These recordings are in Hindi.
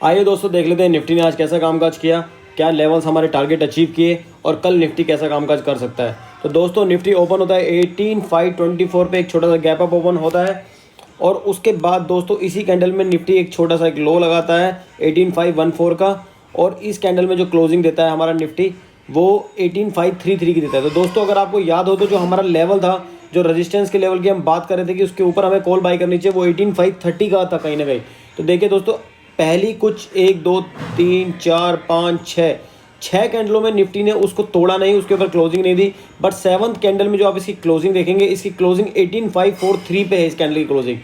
आइए दोस्तों देख लेते हैं निफ्टी ने आज कैसा कामकाज किया, क्या लेवल्स हमारे टारगेट अचीव किए और कल निफ्टी कैसा कामकाज कर सकता है। तो दोस्तों निफ्टी ओपन होता है 18,524 पे, एक छोटा सा गैप अप ओपन होता है और उसके बाद दोस्तों इसी कैंडल में निफ्टी एक छोटा सा एक लो लगाता है 18,514 का, और इस कैंडल में जो क्लोजिंग देता है हमारा निफ्टी वो 18,533 की देता है। तो दोस्तों अगर आपको याद हो तो जो हमारा लेवल था, जो रेजिस्टेंस के लेवल की हम बात कर रहे थे कि उसके ऊपर हमें कॉल बाई करनी चाहिए, वो 18,530 का था कहीं ना कहीं। तो देखिए दोस्तों पहली कुछ 1 2 3 4 5 6 कैंडलों में निफ्टी ने उसको तोड़ा नहीं, उसके ऊपर क्लोजिंग नहीं दी। बट सेवन्थ कैंडल में जो आप इसकी क्लोजिंग देखेंगे, इसकी क्लोजिंग 18,543 पे है। इस कैंडल की क्लोजिंग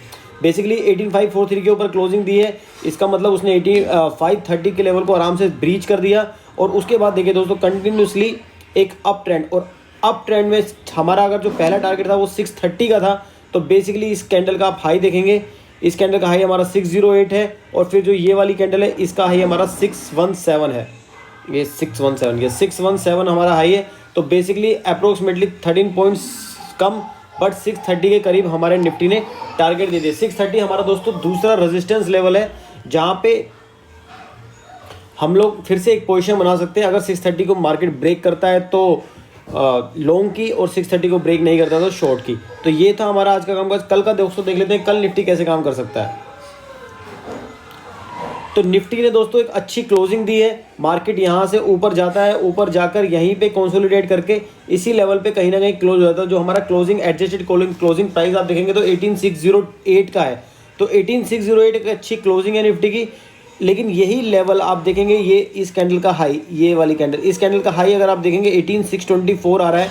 बेसिकली 18,543 के ऊपर क्लोजिंग दी है। इसका मतलब उसने 18,530 के लेवल को आराम से ब्रीच कर दिया। और उसके बाद देखिए दोस्तों कंटिन्यूसली एक अप ट्रेंड, और अप ट्रेंड में हमारा अगर जो पहला टारगेट था वो 630 का था। तो बेसिकली इस कैंडल का आप हाई देखेंगे, इस कैंडल का हाई हमारा 608 है, और फिर जो ये वाली कैंडल है इसका हाई हमारा 617 है। ये 617 हमारा हाई है। तो basically approximately 13 points come, but 630 के करीब हमारे निफ्टी ने टारगेट दे दिया। 630 हमारा दोस्तों दूसरा रेजिस्टेंस लेवल है, जहाँ पे हम लोग फिर से एक पोजीशन बना सकते हैं। अगर 630 को मार्केट ब्रेक करता है तो लॉन्ग की, और 630 को ब्रेक नहीं करता है तो शॉर्ट की। तो ये था हमारा आज का कामकाज। कल का दोस्तों देख लेते हैं कल निफ्टी कैसे काम कर सकता है। तो निफ्टी ने दोस्तों एक अच्छी क्लोजिंग दी है। मार्केट यहाँ से ऊपर जाता है, ऊपर जाकर यहीं पे कंसोलिडेट करके इसी लेवल पे कहीं ना कहीं क्लोज हो जाता है। जो हमारा क्लोजिंग एडजस्टेड क्लोजिंग प्राइस आप देखेंगे तो 18,608 का है। तो 18,608 एक अच्छी क्लोजिंग है निफ्टी की। लेकिन यही लेवल आप देखेंगे, ये इस कैंडल का हाई, ये वाली कैंडल, इस कैंडल का हाई अगर आप देखेंगे 18,624 आ रहा है।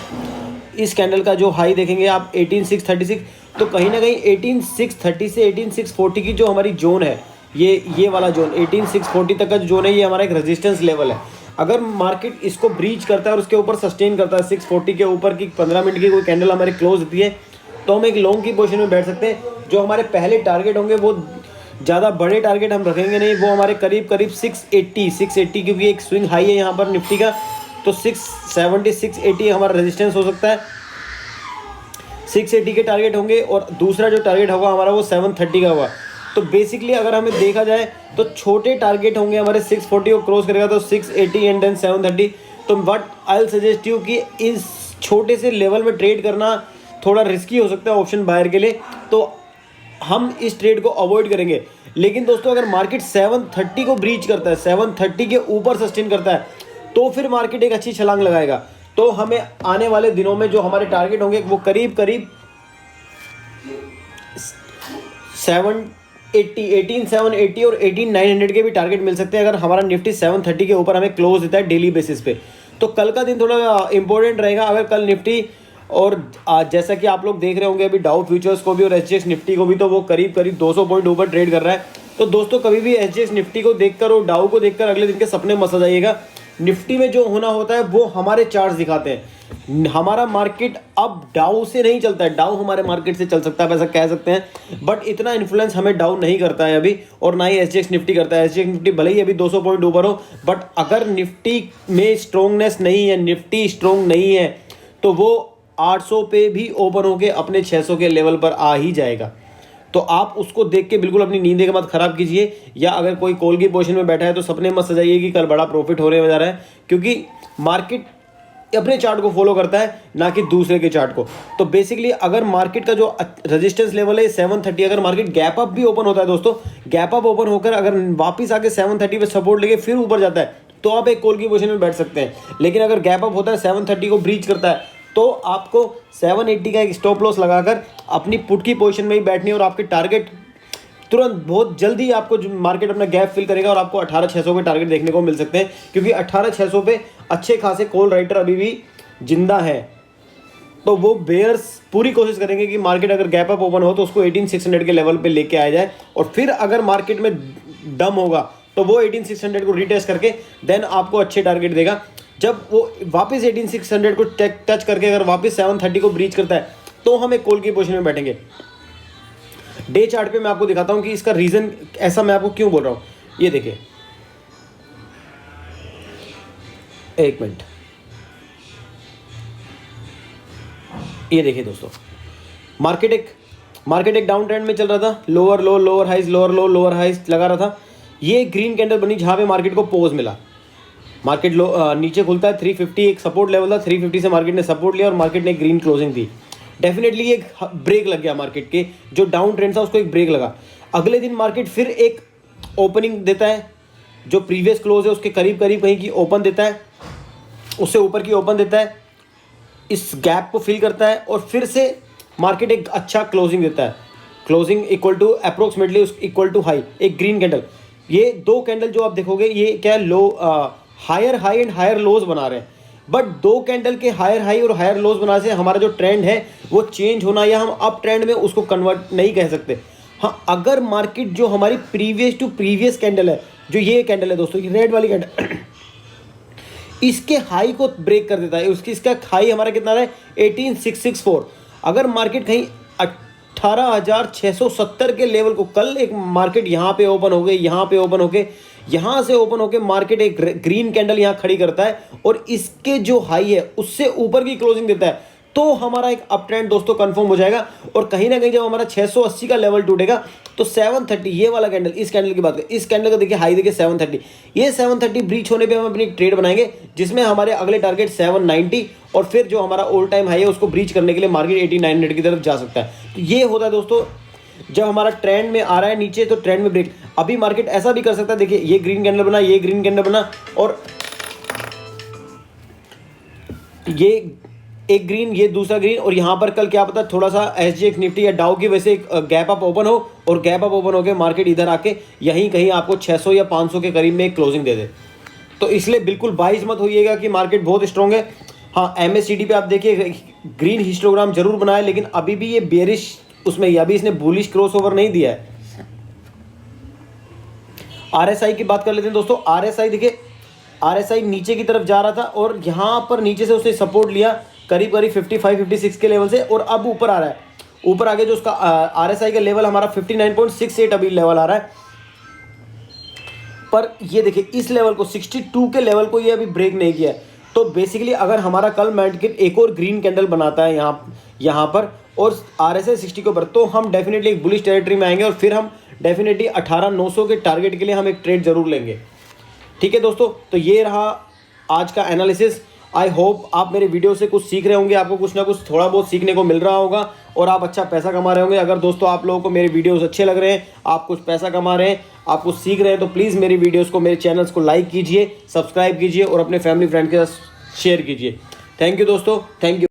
इस कैंडल का जो हाई देखेंगे आप 18,636। तो कहीं ना कहीं 18,630 से 18,640 की जो हमारी जोन है, ये वाला जोन 18,640 तक का जो जोन है, ये हमारा एक रेजिस्टेंस लेवल है। अगर मार्केट इसको ब्रीच करता है और उसके ऊपर सस्टेन करता है 640 के ऊपर की 15 मिनट की कोई कैंडल हमारे क्लोज होती है, तो हम एक लॉन्ग की पोजीशन में बैठ सकते हैं। जो हमारे पहले टारगेट होंगे वो ज़्यादा बड़े टारगेट हम रखेंगे नहीं, वो हमारे करीब 680 क्योंकि एक स्विंग हाई है यहाँ पर निफ्टी का। तो 670 680 हमारा रेजिस्टेंस हो सकता है, 680 के टारगेट होंगे, और दूसरा जो टारगेट होगा हमारा वो 730 का होगा। तो बेसिकली अगर हमें देखा जाए तो छोटे टारगेट होंगे हमारे 640 को क्रॉस करेगा तो 680 एंड देन 730। तो but I will suggest you कि इस छोटे से लेवल में ट्रेड करना थोड़ा रिस्की हो सकता है ऑप्शन बायर के लिए, तो हम इस ट्रेड को अवॉइड करेंगे। लेकिन दोस्तों अगर मार्केट 730 को ब्रीच करता है, 730 के ऊपर सस्टेन करता है, तो फिर मार्केट एक अच्छी छलांग लगाएगा। तो हमें आने वाले दिनों में जो हमारे टारगेट होंगे वो करीब 18,780 और 18,900 के भी टारगेट मिल सकते हैं अगर हमारा निफ्टी 730 के ऊपर हमें क्लोज देता है डेली बेसिस पे। तो कल का दिन थोड़ा इंपॉर्टेंट रहेगा। अगर कल निफ्टी और जैसा कि आप लोग देख रहे होंगे अभी डाउ फ्यूचर्स को भी और एसजीएक्स निफ्टी को भी, तो वो करीब 200 पॉइंट ऊपर ट्रेड कर रहा है। तो दोस्तों कभी भी एसजीएक्स निफ्टी को देखकर और डाउ को देखकर अगले दिन के सपने मत सजाइएगा। निफ्टी में जो होना होता है वो हमारे चार्ट्स दिखाते हैं। हमारा मार्केट अब डाउ से नहीं चलता है, डाउ हमारे मार्केट से चल सकता है, ऐसा कह सकते हैं, बट इतना इन्फ्लुएंस हमें डाउ नहीं करता है अभी, और ना ही एसजीएक्स निफ्टी करता है। एसजीएक्स निफ्टी भले ही अभी 200 पॉइंट ऊपर हो, बट अगर निफ्टी में स्ट्रोंगनेस नहीं है, निफ्टी स्ट्रोंग नहीं है, तो वो 800 पे भी ओपन होके अपने 600 के लेवल पर आ ही जाएगा। तो आप उसको देख के बिल्कुल अपनी नींद के मत खराब कीजिए, या अगर कोई कॉल की पोजीशन में बैठा है तो सपने मत सजाइए कि कल बड़ा प्रॉफिट होने जा रहा है, क्योंकि मार्केट अपने चार्ट को फॉलो करता है ना कि दूसरे के चार्ट को। तो बेसिकली अगर मार्केट का जो रेजिस्टेंस लेवल है 730, अगर मार्केट गैप अप भी ओपन होता है दोस्तों, गैप अप ओपन होकर अगर वापस आके 730 पे सपोर्ट लेके फिर ऊपर जाता है, तो आप एक कॉल की पोजीशन में बैठ सकते हैं। लेकिन अगर गैप अप होता है 730 को ब्रीच करता है, तो आपको 780 का एक स्टॉप लॉस लगाकर अपनी पुट की पोजीशन में ही बैठनी है, और आपके टारगेट तुरंत बहुत जल्दी आपको मार्केट अपना गैप फिल करेगा और आपको 18,600 के टारगेट देखने को मिल सकते हैं, क्योंकि 18,600 पे अच्छे खासे कॉल राइटर अभी भी जिंदा है। तो वो बेयर्स पूरी कोशिश करेंगे कि मार्केट अगर गैप अप ओपन हो तो उसको 18,600 के लेवल पे लेके आया जाए, और फिर अगर मार्केट में दम होगा तो वो 18,600 को रीटेस्ट करके देन आपको अच्छे टारगेट देगा। जब वो वापस 18,600 को टच करके अगर वापस 730 को ब्रीच करता है, तो हम एक कॉल की पोजीशन में बैठेंगे। डे चार्ट पे मैं आपको दिखाता हूं कि इसका रीजन ऐसा मैं आपको क्यों बोल रहा हूं। ये देखिए, एक मिनट, ये देखिए दोस्तों, मार्केट एक डाउन ट्रेंड में चल रहा था, lower low lower highs, lower low lower highs लगा रहा था। ये ग्रीन कैंडल बनी जहाँ पे मार्केट को पोज मिला, मार्केट नीचे खुलता है 350 एक सपोर्ट लेवल था, 350 से मार्केट ने सपोर्ट लिया और मार्केट ने ग्रीन क्लोजिंग दी। डेफिनेटली एक ब्रेक लग गया मार्केट के, जो डाउन ट्रेंड था उसको एक ब्रेक लगा। अगले दिन मार्केट फिर एक ओपनिंग देता है, जो प्रीवियस क्लोज है उसके करीब करीब कहीं की ओपन देता है, उससे ऊपर की ओपन देता है, इस गैप को फिल करता है और फिर से मार्केट एक अच्छा क्लोजिंग देता है। Closing equal to approximately equal to high, एक ग्रीन कैंडल। ये दो कैंडल जो आप देखोगे ये क्या है, low higher high and higher lows बना रहे हैं। बट दो कैंडल के हायर हाई और हायर लोज बनाने से हमारा जो ट्रेंड है वो चेंज होना या हम अप ट्रेंड में उसको कन्वर्ट नहीं कह सकते। हाँ, अगर मार्केट जो हमारी प्रीवियस टू प्रीवियस कैंडल है, जो ये कैंडल है दोस्तों, ये रेड वाली कैंडल, इसके हाई को ब्रेक कर देता है, इसका हाई हमारा कितना रहा है 18664। अगर मार्केट कहीं 18,670 के लेवल को, कल एक मार्केट यहाँ पे ओपन हो गई, यहाँ पे ओपन होके, यहाँ से ओपन होके मार्केट एक ग्रीन कैंडल यहाँ खड़ी करता है और इसके जो हाई है उससे ऊपर की क्लोजिंग देता है, तो हमारा एक अप ट्रेंड दोस्तों कंफर्म हो जाएगा। और कहीं ना कहीं जब हमारा 680 का लेवल टूटेगा तो 730, ये वाला कैंडल, इस कैंडल की बात करें, इस कैंडल का देखिए हाई देखिए 730, ये 730 ब्रीच होने पे हम अपनी ट्रेड बनाएंगे, जिसमें हमारे अगले टारगेट 790 और फिर जो हमारा ऑल टाइम हाई है उसको ब्रीच करने के लिए मार्केट 8900 की तरफ जा सकता है। तो ये होता है दोस्तों, जब हमारा ट्रेंड में आ रहा है नीचे तो ट्रेंड में ब्रेक। अभी मार्केट ऐसा भी कर सकता है, देखिए ये ग्रीन कैंडल बना, ये ग्रीन कैंडल बना और ये एक ग्रीन, ये दूसरा ग्रीन, और यहाँ पर कल क्या पता थोड़ा सा SGX निफ्टी या डाउ की वजह से एक गैप अप ओपन हो और गैप अप ओपन होकर मार्केट इधर आके यहीं कहीं आपको 600 या 500 के करीब में एक क्लोजिंग दे दे। तो इसलिए बिल्कुल बाइज मत होइएगा कि मार्केट बहुत स्ट्रॉन्ग है। हाँ, MACD पे आप देखिए ग्रीन हिस्टोग्राम जरूर बनाया, लेकिन अभी भी ये बेरिश उसमें, अभी इसने बुलिश क्रॉस ओवर नहीं दिया है। RSI की बात कर लेते हैं दोस्तों। RSI देखिए, RSI नीचे की तरफ जा रहा था और यहाँ पर नीचे से उसने सपोर्ट लिया करीब करीब 55-56 के लेवल से, और अब ऊपर आ रहा है। ऊपर आगे जो उसका RSI का लेवल हमारा 59.68 अभी लेवल आ रहा है। पर ये देखिए इस लेवल को, 62 के लेवल को ये अभी ब्रेक नहीं किया है। तो बेसिकली अगर हमारा कल मार्केट एक और ग्रीन कैंडल बनाता है यहाँ पर और RSI 60 के ऊपर, तो हम डेफिनेटली एक बुलिश टेरिटरी में आएंगे और फिर हम डेफिनेटली 18,900 के टारगेट के लिए हम एक ट्रेड जरूर लेंगे। ठीक है दोस्तों, तो ये रहा आज का एनालिसिस। आई होप आप मेरे वीडियो से कुछ सीख रहे होंगे, आपको कुछ ना कुछ थोड़ा बहुत सीखने को मिल रहा होगा और आप अच्छा पैसा कमा रहे होंगे। अगर दोस्तों आप लोगों को मेरे वीडियोस अच्छे लग रहे हैं, आप कुछ पैसा कमा रहे हैं, आप कुछ सीख रहे हैं, तो प्लीज़ मेरी वीडियोस को, मेरे चैनल्स को लाइक कीजिए, सब्सक्राइब कीजिए और अपने फैमिली फ्रेंड के साथ शेयर कीजिए। थैंक यू दोस्तों, थैंक यू।